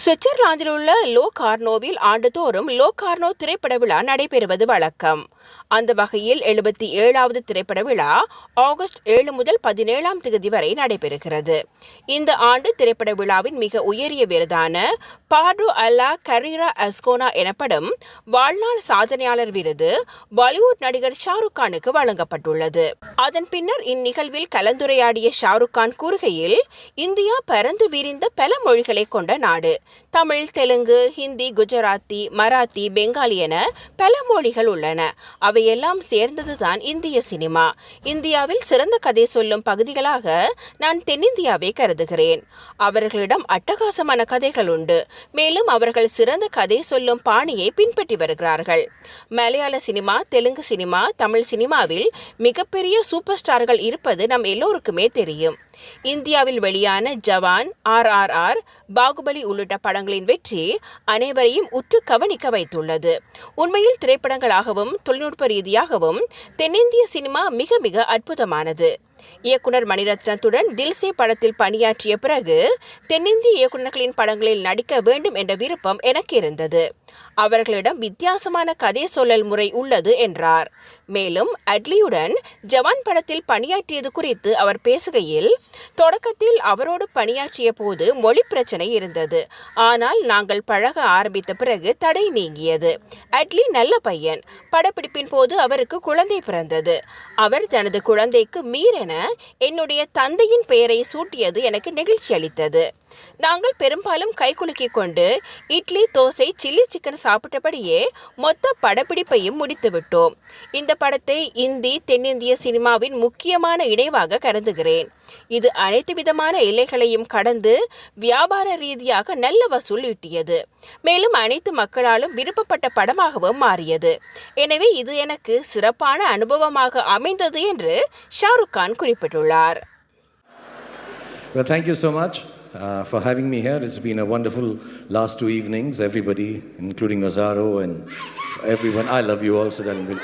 சுவிட்சர்லாந்தில் உள்ள லோகார்னோவில் ஆண்டுதோறும் லோகார்னோ திரைப்பட விழா நடைபெறுவது வழக்கம். அந்த வகையில் 77வது திரைப்பட விழா ஆகஸ்ட் 7 முதல் 17ஆம் தேதி வரை நடைபெறுகிறது. இந்த ஆண்டு திரைப்பட விழாவின் மிக உயரிய விருதான பார்டோ அல்லா கரீரா அஸ்கோனா எனப்படும் வாழ்நாள் சாதனையாளர் விருது பாலிவுட் நடிகர் ஷாருக் கானுக்கு வழங்கப்பட்டுள்ளது. அதன் பின்னர் இந்நிகழ்வில் கலந்துரையாடிய ஷாருக் கான் கூறுகையில், இந்தியா பரந்து விரிந்த பல மொழிகளை கொண்ட நாடு. தமிழ், தெலுங்கு, ஹிந்தி, குஜராத்தி, மராத்தி, பெங்காலி என பல மொழிகள் உள்ளன. அவையெல்லாம் சேர்ந்ததுதான் இந்திய சினிமா. இந்தியாவில் சிறந்த கதை சொல்லும் பகுதிகளாக நான் தென்னிந்தியாவை கருதுகிறேன். அவர்களிடம் அட்டகாசமான கதைகள் உண்டு. மேலும் அவர்கள் சிறந்த கதை சொல்லும் பாணியை பின்பற்றி வருகிறார்கள். மலையாள சினிமா, தெலுங்கு சினிமா, தமிழ் சினிமாவில் மிகப்பெரிய சூப்பர் ஸ்டார்கள் இருப்பது நம் எல்லோருக்குமே தெரியும். இந்தியாவில் வெளியான ஜவான், RRR, பாகுபலி உள்ளிட்ட படங்களின் வெற்றி அனைவரையும் உற்று கவனிக்க வைத்துள்ளது. உண்மையில் திரைப்படங்களாகவும் தொழில்நுட்ப ரீதியாகவும் தென்னிந்திய சினிமா மிக மிக அற்புதமானது. இயக்குனர் மணிரத்னத்துடன் தில்சே படத்தில் பணியாற்றிய பிறகு தென்னிந்திய இயக்குநர்களின் படங்களில் நடிக்க வேண்டும் என்ற விருப்பம் எனக்கு இருந்தது. அவர்களிடம் வித்தியாசமான கதை சொல்லல் முறை உள்ளது என்றார். மேலும் அட்லியுடன் ஜவான் படத்தில் பணியாற்றியது குறித்து அவர் பேசுகையில், தொடக்கத்தில் அவரோடு பணியாற்றிய போது மொழி பிரச்சனை இருந்தது. ஆனால் நாங்கள் பழக ஆரம்பித்த பிறகு தடை நீங்கியது. அட்லி நல்ல பையன். படப்பிடிப்பின் போது அவருக்கு குழந்தை பிறந்தது. அவர் தனது குழந்தைக்கு மீர் என என்னுடைய தந்தையின் பெயரை சூட்டியது எனக்கு நெகிழ்ச்சி அளித்தது. நாங்கள் பெரும்பாலும் கைகுலுக்கிக் கொண்டு இட்லி, தோசை, சில்லி சிக்கன் சாப்பிட்டபடியே மொத்த படப்பிடிப்பையும் முடித்துவிட்டோம். இந்த படத்தை இந்தி, தென்னிந்திய சினிமாவின் முக்கியமான இணைவாக கருதுகிறேன். இது அனைத்து விதமான எல்லைகளையும் கடந்து வியாபார ரீதியாக நல்ல வசூல் ஈட்டியது. மேலும் அனைத்து மக்களாலும் விருப்பப்பட்ட படமாகவும் மாறியது. எனவே இது எனக்கு சிறப்பான அனுபவமாக அமைந்தது என்று ஷாருக் கான் குறிப்பிட்டுள்ளார். Well, thank you so much for having me here. It's been a wonderful last 2 evenings. Everybody, including Nazaro and everyone. I love you also, darling.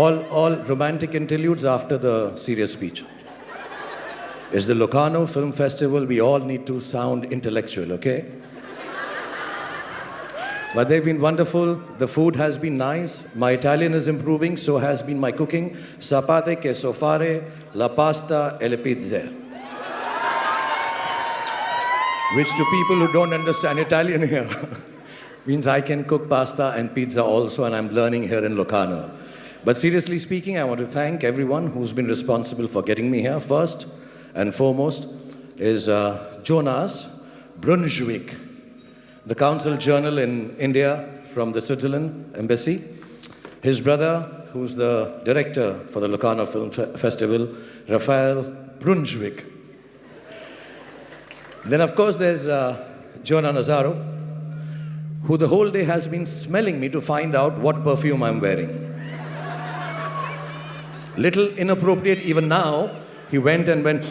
All romantic interludes after the serious speech. It's the Locarno Film Festival. We all need to sound intellectual, okay? But they've been wonderful. The food has been nice. My Italian is improving, so has been my cooking. Sapate che so fare, la pasta e le pizze. Which to people who don't understand Italian here means I can cook pasta and pizza also, and I'm learning here in Locarno. But seriously speaking, I want to thank everyone who's been responsible for getting me here. First and foremost is Jonas Brunswick, the consul general in India from the Switzerland embassy. His brother, who's the director for the Locarno Film Festival, Rafael Brunswick. Then, of course, there's Jonah Nazaro, who the whole day has been smelling me to find out what perfume I'm wearing. Little inappropriate even now. He went and went.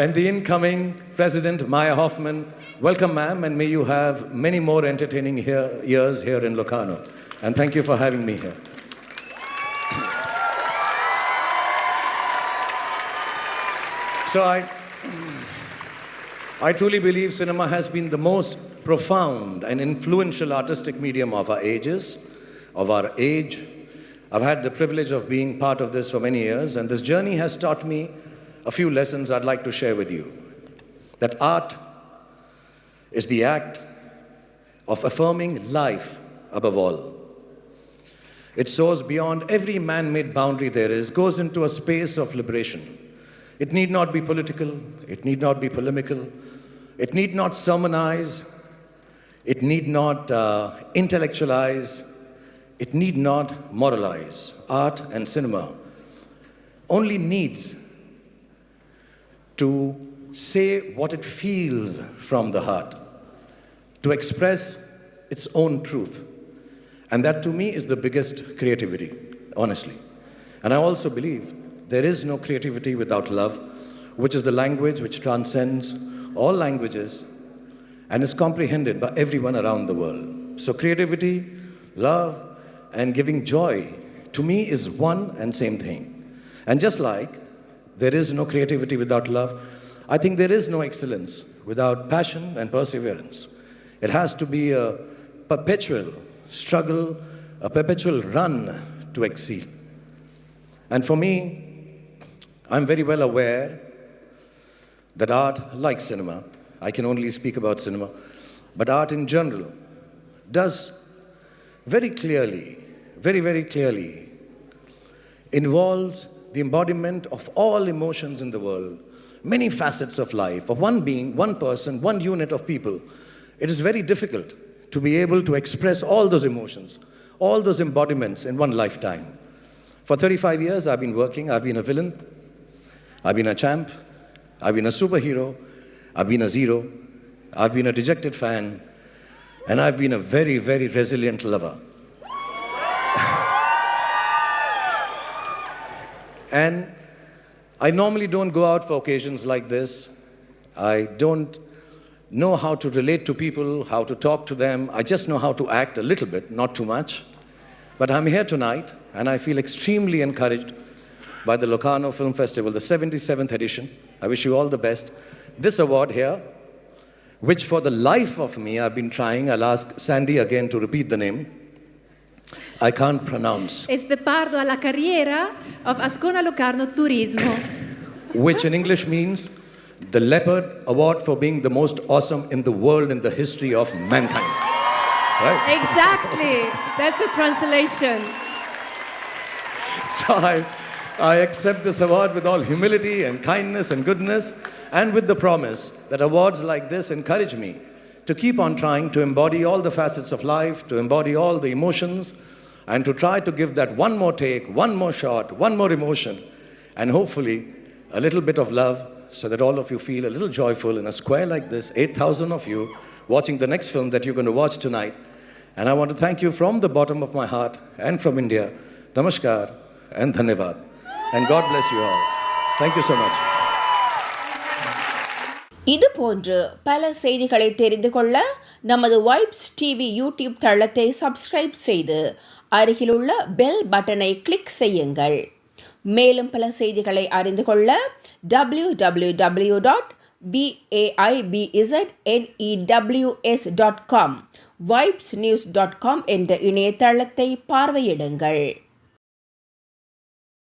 And the incoming President, Maya Hoffman, welcome, ma'am, and may you have many more entertaining years here in Locarno. And thank you for having me here. So I truly believe cinema has been the most profound and influential artistic medium of our age. I've had the privilege of being part of this for many years, and this journey has taught me a few lessons I'd like to share with you. That art is the act of affirming life above all. It soars beyond every man-made boundary there is, goes into a space of liberation. It need not be political, it need not be polemical, it need not sermonize, it need not intellectualize, it need not moralize. Art and cinema only needs to say what it feels from the heart, to express its own truth. And that to me is the biggest creativity, honestly. And I also believe there is no creativity without love, which is the language which transcends all languages and is comprehended by everyone around the world. So creativity, love, and giving joy, to me, is one and same thing. And just like there is no creativity without love, I think there is no excellence without passion and perseverance. It has to be a perpetual struggle, a perpetual run to exceed. And for me, I'm very well aware that art, like cinema, I can only speak about cinema, but art in general does very clearly, very, very clearly involves the embodiment of all emotions in the world, many facets of life, of one being, one person, one unit of people. It is very difficult to be able to express all those emotions, all those embodiments in one lifetime. For 35 years, I've been working. I've been a villain, I've been a champ, I've been a superhero, I've been a zero, I've been a dejected fan, and I've been a very, very resilient lover. And I normally don't go out for occasions like this. I don't know how to relate to people, how to talk to them. I just know how to act a little bit, not too much. But I'm here tonight, and I feel extremely encouraged by the Locarno Film Festival, the 77th edition. I wish you all the best. This award here, which for the life of me I've been trying, I'll ask Sandy again to repeat the name, I can't pronounce. It's the Pardo alla Carriera of Ascona Locarno Turismo. Which in English means the Leopard Award for being the most awesome in the world in the history of mankind. Right? Exactly. That's the translation. So I accept this award with all humility and kindness and goodness, and with the promise that awards like this encourage me to keep on trying to embody all the facets of life, to embody all the emotions, and to try to give that one more take, one more shot, one more emotion, and hopefully a little bit of love so that all of you feel a little joyful in a square like this, 8,000 of you watching the next film that you're going to watch tonight. And I want to thank you from the bottom of my heart and from India. Namaskar and Dhanyavad. And God bless you all. Thank you so much. இது போன்று பல செய்திகளை தெரிந்து கொள்ள நமது vibes TV YouTube தளத்தை subscribe செய்து அருகிலுள்ள பெல் பட்டனை கிளிக் செய்யுங்கள். மேலும் பல செய்திகளை அறிந்து கொள்ள www.vaibznews.com, vibesnews.com என்ற இணையதளத்தை பார்வையிடுங்கள்.